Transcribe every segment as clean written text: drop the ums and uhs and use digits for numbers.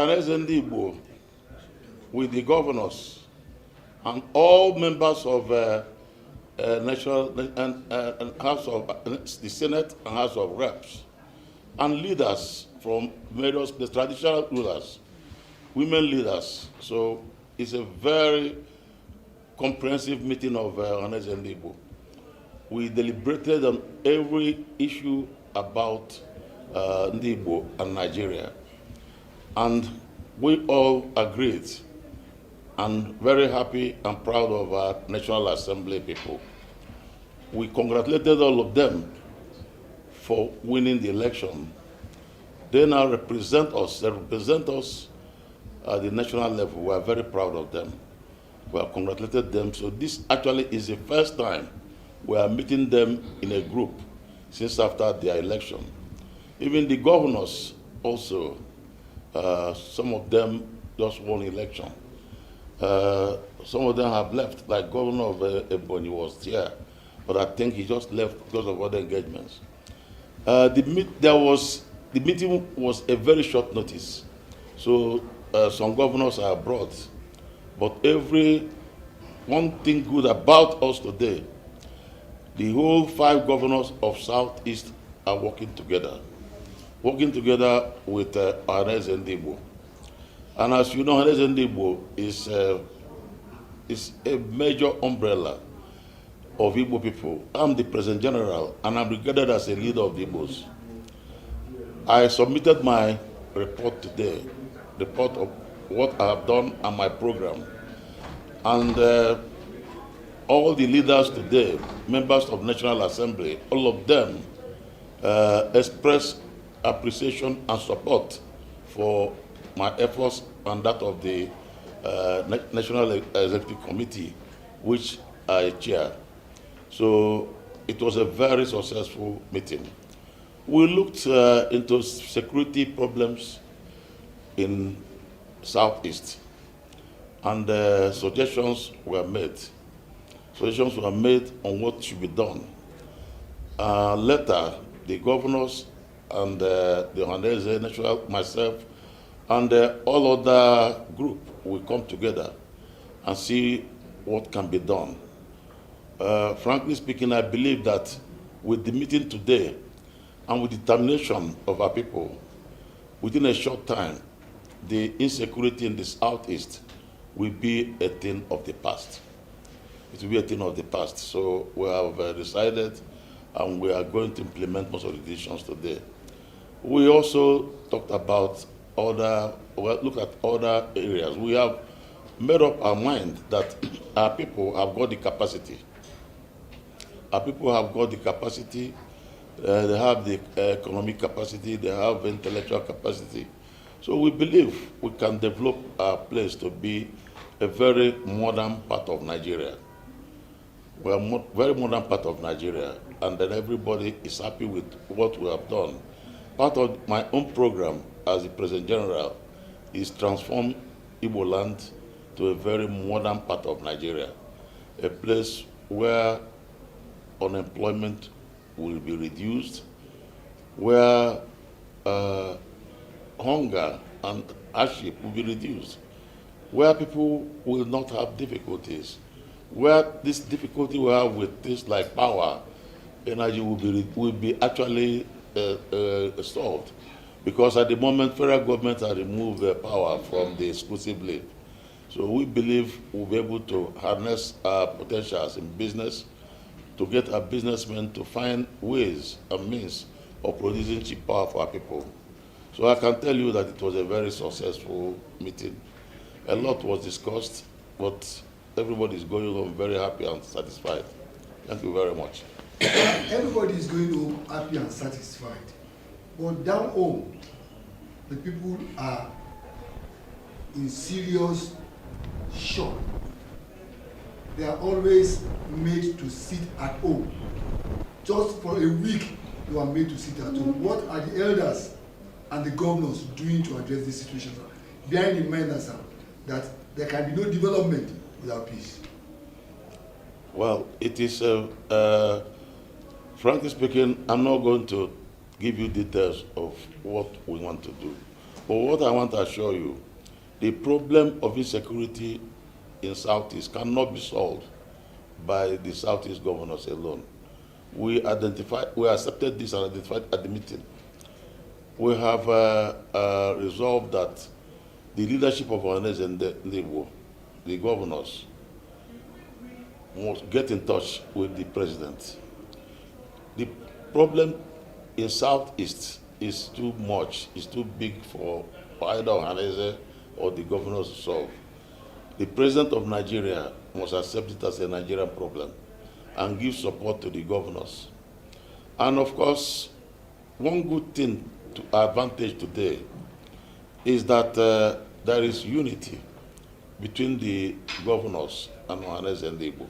Ohaneze Ndigbo, with the governors and all members of National and House of the Senate and House of Reps, and leaders from various the traditional rulers, women leaders. So it's a very comprehensive meeting of Ohaneze Ndigbo. We deliberated on every issue about Ndigbo and Nigeria. And we all agreed and very happy and proud of our National Assembly people. We congratulated all of them for winning the election. They now represent us. They represent us at the national level. We are very proud of them. We have congratulated them. So this actually is the first time we are meeting them in a group since after their election. Even the governors also, some of them just won election. Some of them have left, like Governor of Ebonyi was here, but I think he just left because of other engagements. The meeting was a very short notice, so some governors are abroad. But one thing good about us today, the whole 5 governors of Southeast are working together with Ohaneze Ndigbo. And as you know, Ohaneze Ndigbo is a major umbrella of Igbo people. I'm the President General, and I'm regarded as a leader of the Igbos. I submitted my report today, report of what I have done and my program. And all the leaders today, members of National Assembly, all of them expressed appreciation and support for my efforts and that of the National Executive Committee, which I chair. So it was a very successful meeting. We looked into security problems in Southeast, and suggestions were made. Suggestions were made on what should be done. Later, the governors and the Ohaneze, National, myself, and all other group will come together and see what can be done. Frankly speaking, I believe that with the meeting today and with the determination of our people, within a short time, the insecurity in the Southeast will be a thing of the past. It will be a thing of the past. So we have decided, and we are going to implement most of the decisions today. We also talked about look at other areas. We have made up our mind that our people have got the capacity. Our people have got the capacity, they have the economic capacity, they have intellectual capacity. So we believe we can develop our place to be a very modern part of Nigeria. We are a very modern part of Nigeria, and then everybody is happy with what we have done. Part of my own program as the President General is transform Igbo land to a very modern part of Nigeria, a place where unemployment will be reduced, where hunger and hardship will be reduced, where people will not have difficulties, where this difficulty we have with things like power, energy will be actually solved. Because at the moment, federal government has removed their power from the exclusive league. So we believe we'll be able to harness our potentials in business, to get our businessmen to find ways and means of producing cheap power for our people. So I can tell you that it was a very successful meeting. A lot was discussed, but everybody is going home very happy and satisfied. Thank you very much. Everybody is going home happy and satisfied. But down home, the people are in serious shock. They are always made to sit at home. Just for a week, they are made to sit at home. What are the elders and the governors doing to address this situation? Bearing in mind that there can be no development without peace. Well, it is, frankly speaking, I'm not going to give you details of what we want to do. But what I want to assure you, the problem of insecurity in Southeast cannot be solved by the Southeast governors alone. We accepted this and identified at the meeting. We have resolved that the leadership of Ohaneze and Ndigbo, the governors, must get in touch with the president. The problem in Southeast is too much, it's too big for either Ohaneze or the governors to solve. The president of Nigeria must accept it as a Nigerian problem and give support to the governors. And of course, one good thing to advantage today is that there is unity between the governors and Ohaneze and Ndigbo.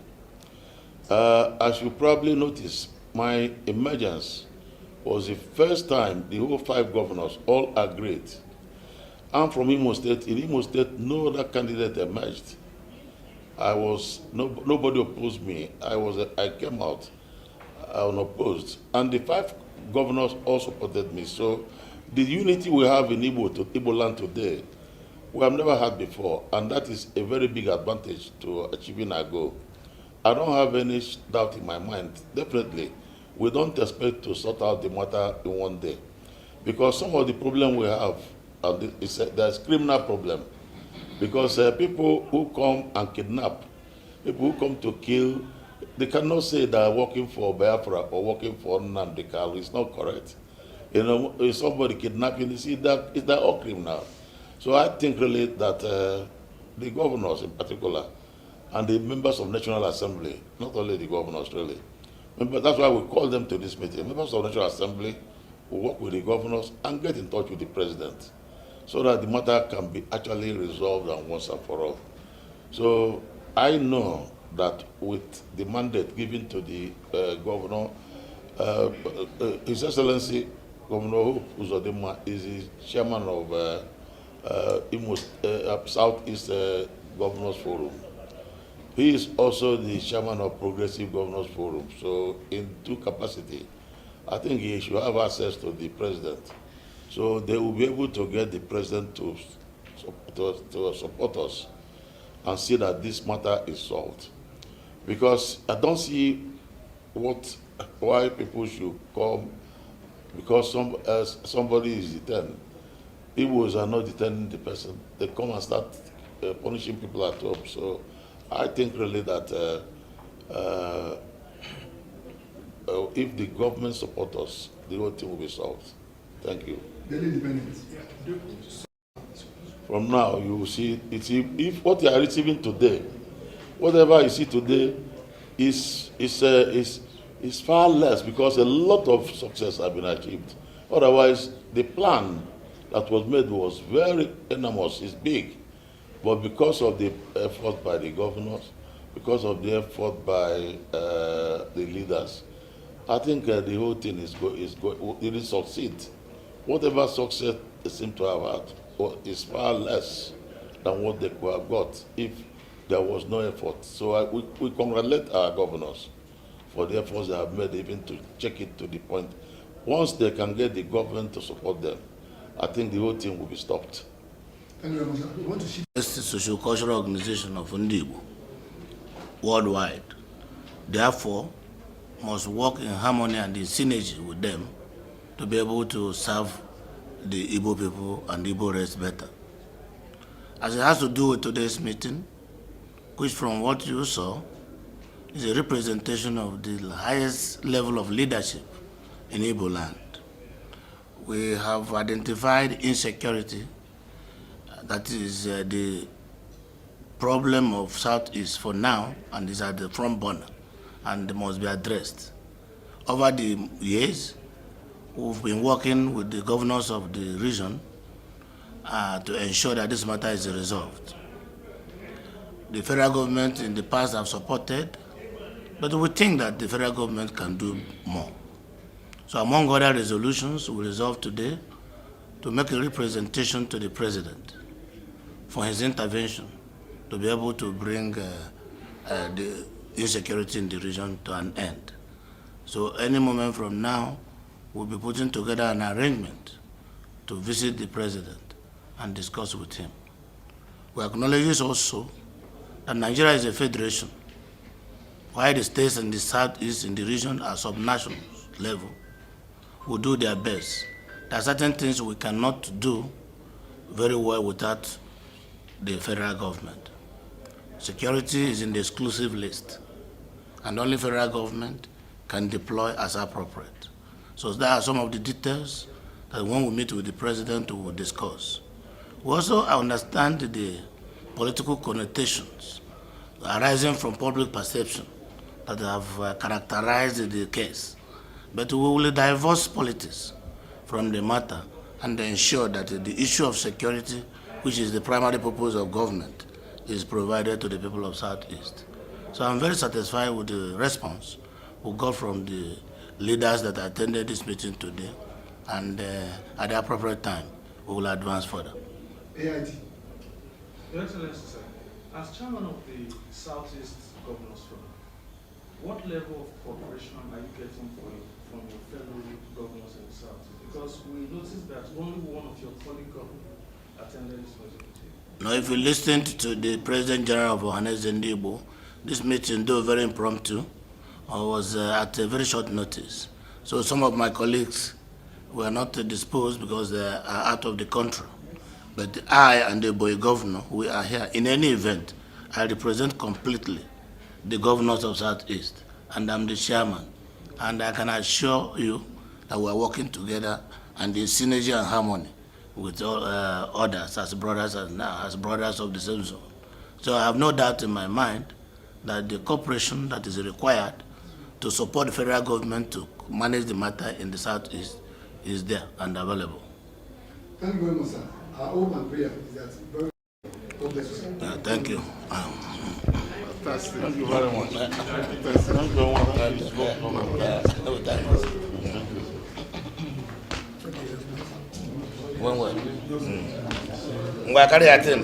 As you probably noticed, my emergence was the first time the whole 5 governors all agreed. I'm from Imo State. In Imo State, no other candidate emerged. Nobody opposed me. I came out unopposed. And the 5 governors all supported me. So the unity we have in Igbo land today, we have never had before. And that is a very big advantage to achieving our goal. I don't have any doubt in my mind. Definitely, we don't expect to sort out the matter in one day. Because some of the problem we have, there's criminal problem. Because people who come and kidnap, people who come to kill, they cannot say they are working for Biafra or working for Nnamdi. It's not correct. You know, if somebody kidnapping, you see that is that all criminal. So I think really that the governors in particular and the members of National Assembly, not only the governors really, but that's why we call them to this meeting. Members of National Assembly will work with the governors and get in touch with the president, so that the matter can be actually resolved and once and for all. So I know that with the mandate given to the governor, His Excellency Governor Hope Uzodinma is the chairman of Southeast Governors Forum. He is also the chairman of Progressive Governors Forum. So in 2 capacities, I think he should have access to the president. So they will be able to get the president to support us and see that this matter is solved. Because I don't see why people should come because somebody is detained. Igbos are not detaining the person. They come and start punishing people at home. So I think really that if the government supports us, the whole thing will be solved. Thank you. Daily independence. From now, you will see, if what you are receiving today, whatever you see today is far less because a lot of success have been achieved. Otherwise, the plan that was made was very enormous, it's big. But because of the effort by the governors, because of the effort by the leaders, I think the whole thing it will succeed. Whatever success they seem to have had is far less than what they could have got if there was no effort. So we congratulate our governors for the efforts they have made even to check it to the point. Once they can get the government to support them, I think the whole thing will be stopped. Thank you very much. We want to shift. It's the socio-cultural organization of Ndigbo worldwide. Therefore, must work in harmony and in synergy with them to be able to serve the Igbo people and Igbo race better. As it has to do with today's meeting, which from what you saw is a representation of the highest level of leadership in Igbo land. We have identified insecurity, that is the problem of Southeast for now, and is at the front burner, and must be addressed. Over the years, we've been working with the governors of the region to ensure that this matter is resolved. The federal government in the past have supported, but we think that the federal government can do more. So among other resolutions, we resolved today to make a representation to the president for his intervention to be able to bring the insecurity in the region to an end. So any moment from now, we'll be putting together an arrangement to visit the president and discuss with him. We acknowledge also that Nigeria is a federation, while the states in the southeast in the region are sub-national level will do their best. There are certain things we cannot do very well without the federal government. Security is in the exclusive list, and only federal government can deploy as appropriate. So there are some of the details that when we meet with the president, we will discuss. We also understand the political connotations arising from public perception that have characterized the case. But we will divorce politics from the matter and ensure that the issue of security, which is the primary purpose of government, is provided to the people of Southeast. So I'm very satisfied with the response we got from the leaders that attended this meeting today, and at the appropriate time, we will advance further. AIT. Your Excellency, sir, as chairman of the Southeast Governors Forum, what level of cooperation are you getting from your fellow governors in the Southeast? Because we noticed that only one of your colleague governors attended this meeting. Now, if you listened to the President General of Ohaneze Ndigbo, this meeting, though very impromptu, was at a very short notice. So some of my colleagues were not disposed because they are out of the country. But I and the boy governor, we are here. In any event, I represent completely the governors of Southeast, and I'm the chairman. And I can assure you that we are working together and in synergy and harmony with all others as brothers as brothers of the same zone. So I have no doubt in my mind that the cooperation that is required to support the federal government to manage the matter in the Southeast is there and available. Thank you very much, sir. Our hope and prayer is that very God bless you, sir. Thank you. Thank you very much. Thank you very much. One word. Carry that in.